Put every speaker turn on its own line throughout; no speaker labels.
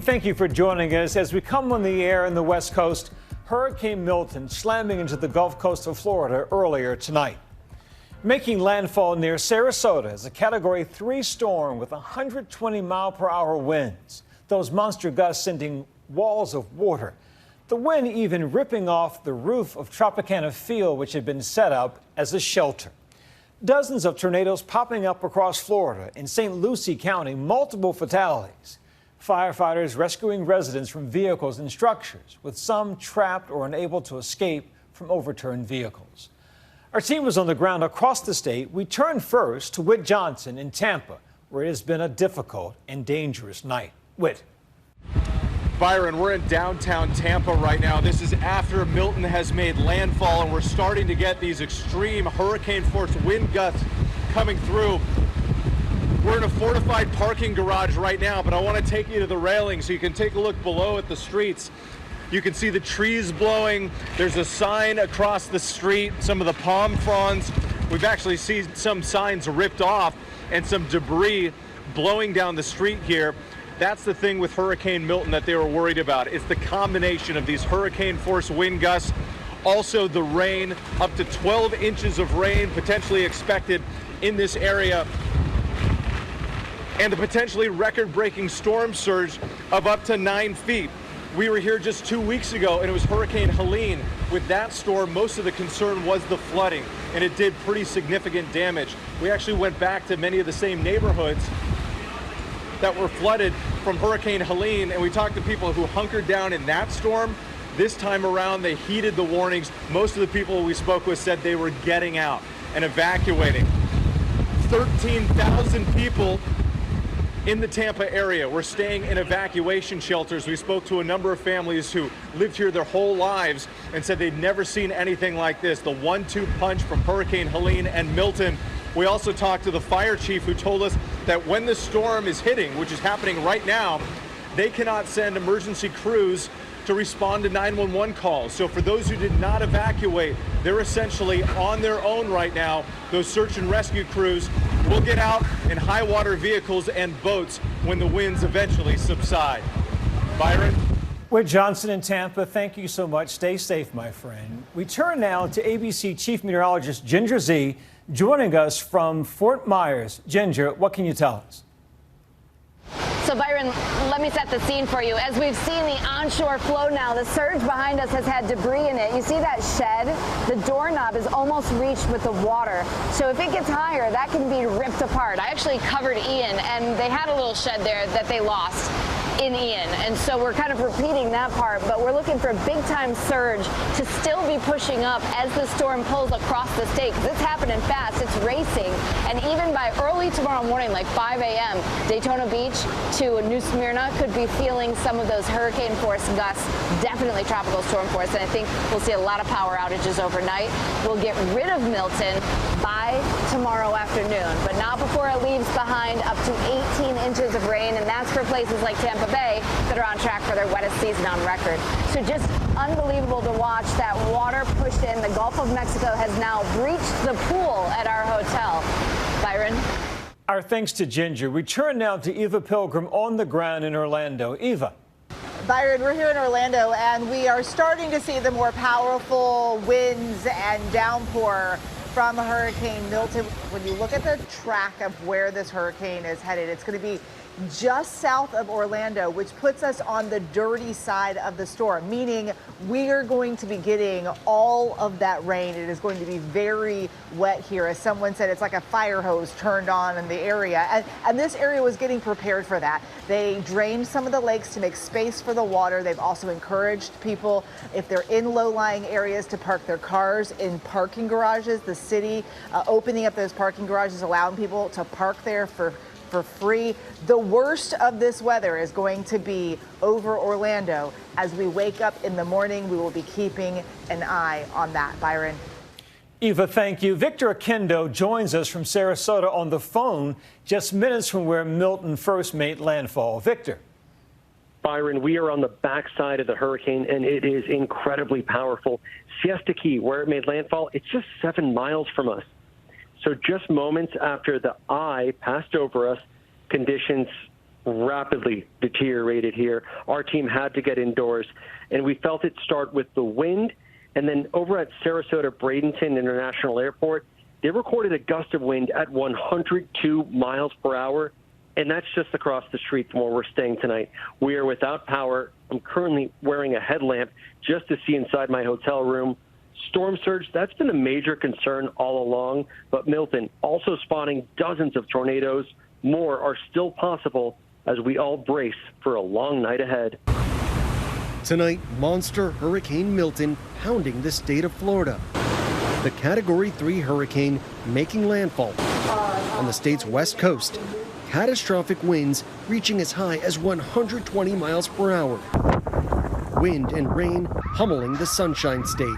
Thank you for joining us as we come on the air in the West Coast. Hurricane Milton slamming into the Gulf Coast of Florida earlier tonight. Making landfall near Sarasota is a Category 3 storm with 120-mile-per-hour winds. Those monster gusts sending walls of water. The wind even ripping off the roof of Tropicana Field, which had been set up as a shelter. Dozens of tornadoes popping up across Florida. In St. Lucie County, multiple fatalities. Firefighters rescuing residents from vehicles and structures, with some trapped or unable to escape from overturned vehicles. Our team was on the ground across the state. We turned first to Whit Johnson in Tampa, where it has been a difficult and dangerous night. Whit.
Byron, we're in downtown Tampa right now. This is after Milton has made landfall, and we're starting to get these extreme hurricane-force wind gusts coming through. We're in a fortified parking garage right now, but I want to take you to the railing so you can take a look below at the streets. You can see the trees blowing. There's a sign across the street, some of the palm fronds. We've actually seen some signs ripped off and some debris blowing down the street here. That's the thing with Hurricane Milton that they were worried about. It's the combination of these hurricane-force wind gusts, also the rain, up to 12 inches of rain potentially expected in this area, and the potentially record-breaking storm surge of up to 9 feet. We were here just 2 weeks ago, and it was Hurricane Helene. With that storm, most of the concern was the flooding, and it did pretty significant damage. We actually went back to many of the same neighborhoods that were flooded from Hurricane Helene, and we talked to people who hunkered down in that storm. This time around, they heeded the warnings. Most of the people we spoke with said they were getting out and evacuating. 13,000 people in the Tampa area were staying in evacuation shelters. We spoke to a number of families who lived here their whole lives and said they'd never seen anything like this, the 1-2 punch from Hurricane Helene and Milton. We also talked to the fire chief, who told us that when the storm is hitting, which is happening right now, they cannot send emergency crews to respond to 911 calls. So for those who did not evacuate, they're essentially on their own right now. Those search and rescue crews will get out in high water vehicles and boats when the winds eventually subside. Byron?
Whit Johnson in Tampa, thank you so much. Stay safe, my friend. We turn now to ABC Chief Meteorologist Ginger Z, joining us from Fort Myers. Ginger, what can you tell us?
So, Byron, let me set the scene for you. As we've seen the onshore flow now, the surge behind us has had debris in it. You see that shed? The doorknob is almost reached with the water. So if it gets higher, that can be ripped apart. I actually covered Ian, and they had a little shed there that they lost in Ian. And so we're kind of repeating that part, but we're looking for a big-time surge to still be pushing up as the storm pulls across the state, because it's happening fast. It's racing. And even by early tomorrow morning, like 5 a.m., Daytona Beach to New Smyrna could be feeling some of those hurricane force gusts, definitely tropical storm force, and I think we'll see a lot of power outages overnight. We'll get rid of Milton by tomorrow afternoon, but not before it leaves behind up to 18 inches of rain, and that's for places like Tampa Bay that are on track for their wettest season on record. So just unbelievable to watch that water pushed in. The Gulf of Mexico has now breached the pool at our hotel. Byron?
Our thanks to Ginger. We turn now to Eva Pilgrim on the ground in Orlando. Eva.
Byron, we're here in Orlando, and we are starting to see the more powerful winds and downpour from Hurricane Milton. When you look at the track of where this hurricane is headed, it's going to be just south of Orlando, which puts us on the dirty side of the storm, meaning we are going to be getting all of that rain. It is going to be very wet here. As someone said, it's like a fire hose turned on in the area. And this area was getting prepared for that. They drained some of the lakes to make space for the water. They've also encouraged people, if they're in low-lying areas, to park their cars in parking garages. The city opening up those parking garages, allowing people to park there for free. The worst of this weather is going to be over Orlando. As we wake up in the morning, we will be keeping an eye on that. Byron.
Eva, thank you. Victor Akendo joins us from Sarasota on the phone, just minutes from where Milton first made landfall. Victor.
Byron, we are on the backside of the hurricane, and it is incredibly powerful. Siesta Key, where it made landfall, it's just 7 miles from us. So just moments after the eye passed over us, conditions rapidly deteriorated here. Our team had to get indoors, and we felt it start with the wind. And then over at Sarasota Bradenton International Airport, they recorded a gust of wind at 102 miles per hour. And that's just across the street from where we're staying tonight. We are without power. I'm currently wearing a headlamp just to see inside my hotel room. Storm surge, that's been a major concern all along. But Milton also spotting dozens of tornadoes. More are still possible as we all brace for a long night ahead.
Tonight, monster Hurricane Milton pounding the state of Florida. The Category 3 hurricane making landfall on the state's west coast. Catastrophic winds reaching as high as 120 miles per hour. Wind and rain pummeling the Sunshine State.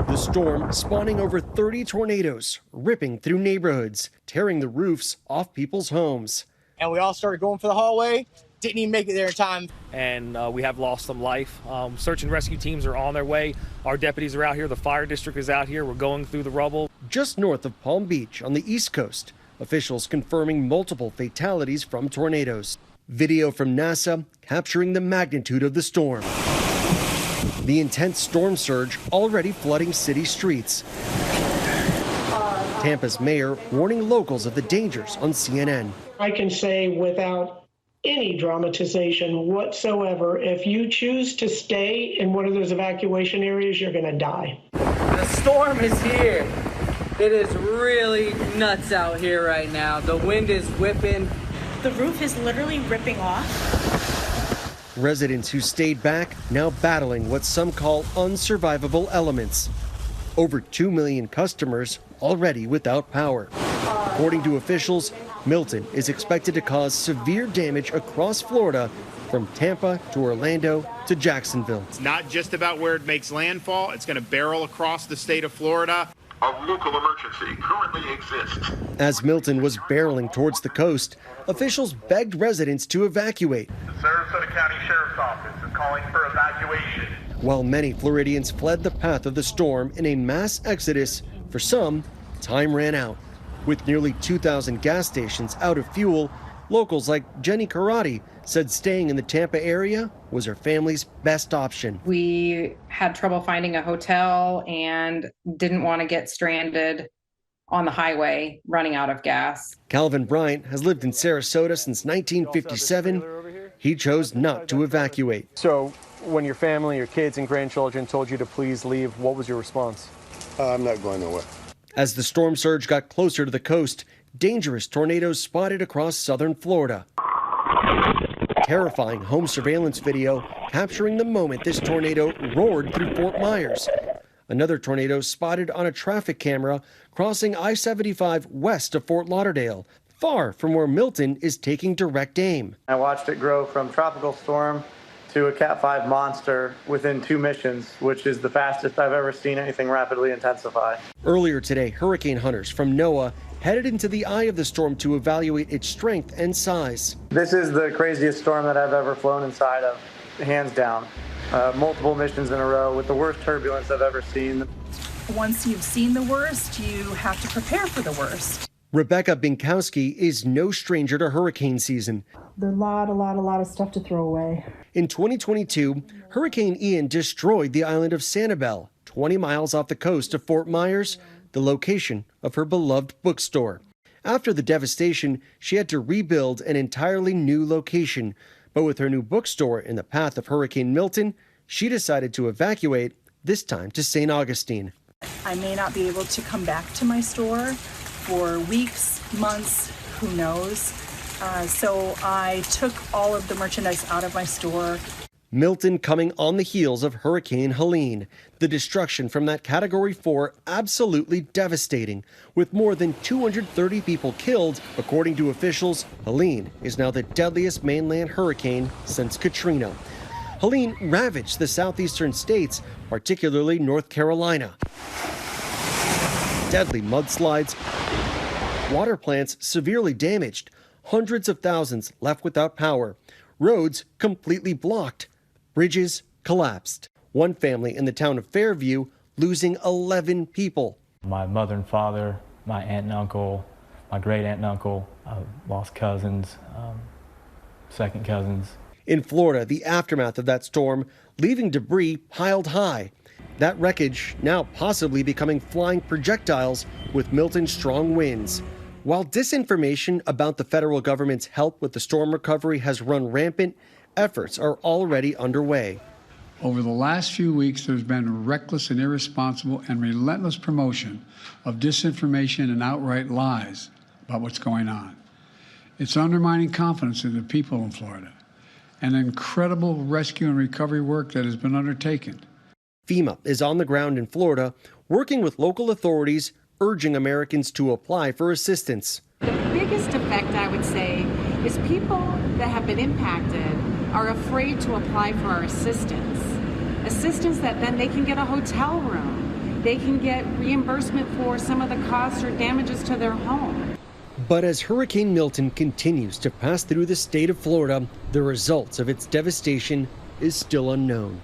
The storm spawning over 30 tornadoes, ripping through neighborhoods, tearing the roofs off people's homes.
And we all started going for the hallway. Didn't even make it there in time.
And we have lost some life. Search and rescue teams are on their way. Our deputies are out here. The fire district is out here. We're going through the rubble.
Just north of Palm Beach on the East Coast, officials confirming multiple fatalities from tornadoes. Video from NASA capturing the magnitude of the storm. The intense storm surge already flooding city streets. Tampa's mayor warning locals of the dangers on CNN.
I can say without any dramatization whatsoever, if you choose to stay in one of those evacuation areas, you're going to die.
The storm is here. It is really nuts out here right now. The wind is whipping.
The roof is literally ripping off.
Residents who stayed back now battling what some call unsurvivable elements. Over 2 million customers already without power. According to officials, Milton is expected to cause severe damage across Florida from Tampa to Orlando to Jacksonville.
It's not just about where it makes landfall. It's going to barrel across the state of Florida.
A local emergency currently exists.
As Milton was barreling towards the coast, officials begged residents to evacuate.
The Sarasota County Sheriff's Office is calling for evacuation.
While many Floridians fled the path of the storm in a mass exodus, for some, time ran out. With nearly 2,000 gas stations out of fuel, locals like Jenny Karate said staying in the Tampa area was her family's best option.
We had trouble finding a hotel and didn't want to get stranded on the highway running out of gas.
Calvin Bryant has lived in Sarasota since 1957. He chose not to evacuate.
So when your family, your kids and grandchildren told you to please leave, what was your response?
I'm not going nowhere.
As the storm surge got closer to the coast, dangerous tornadoes spotted across southern Florida. Terrifying home surveillance video capturing the moment this tornado roared through Fort Myers. Another tornado spotted on a traffic camera crossing I-75 west of Fort Lauderdale, far from where Milton is taking direct aim.
I watched it grow from tropical storm to a Cat 5 monster within 2 missions, which is the fastest I've ever seen anything rapidly intensify.
Earlier today, hurricane hunters from NOAA headed into the eye of the storm to evaluate its strength and size.
This is the craziest storm that I've ever flown inside of, hands down. Multiple missions in a row with the worst turbulence I've ever seen.
Once you've seen the worst, you have to prepare for the worst.
Rebecca Binkowski is no stranger to hurricane season.
There's a lot of stuff to throw away.
In 2022, Hurricane Ian destroyed the island of Sanibel, 20 miles off the coast of Fort Myers, the location of her beloved bookstore. After the devastation, she had to rebuild an entirely new location. But with her new bookstore in the path of Hurricane Milton, she decided to evacuate, this time to St. Augustine.
I may not be able to come back to my store for weeks, months, who knows. So I took all of the merchandise out of my store.
Milton coming on the heels of Hurricane Helene. The destruction from that Category 4 absolutely devastating. With more than 230 people killed, according to officials, Helene is now the deadliest mainland hurricane since Katrina. Helene ravaged the southeastern states, particularly North Carolina. Deadly mudslides, water plants severely damaged, hundreds of thousands left without power, roads completely blocked, bridges collapsed. One family in the town of Fairview losing 11 people.
My mother and father, my aunt and uncle, my great aunt and uncle, lost cousins.
second cousins.
In Florida, the aftermath of that storm leaving debris piled high. That wreckage now possibly becoming flying projectiles with Milton's strong winds. While disinformation about the federal government's help with the storm recovery has run rampant, efforts are already underway.
Over the last few weeks, there's been reckless and irresponsible and relentless promotion of disinformation and outright lies about what's going on. It's undermining confidence in the people in Florida. An incredible rescue and recovery work that has been undertaken.
FEMA is on the ground in Florida, working with local authorities, urging Americans to apply for assistance.
The biggest effect, I would say, is people that have been impacted are afraid to apply for our assistance. Assistance that then they can get a hotel room. They can get reimbursement for some of the costs or damages to their home.
But as Hurricane Milton continues to pass through the state of Florida, the results of its devastation is still unknown.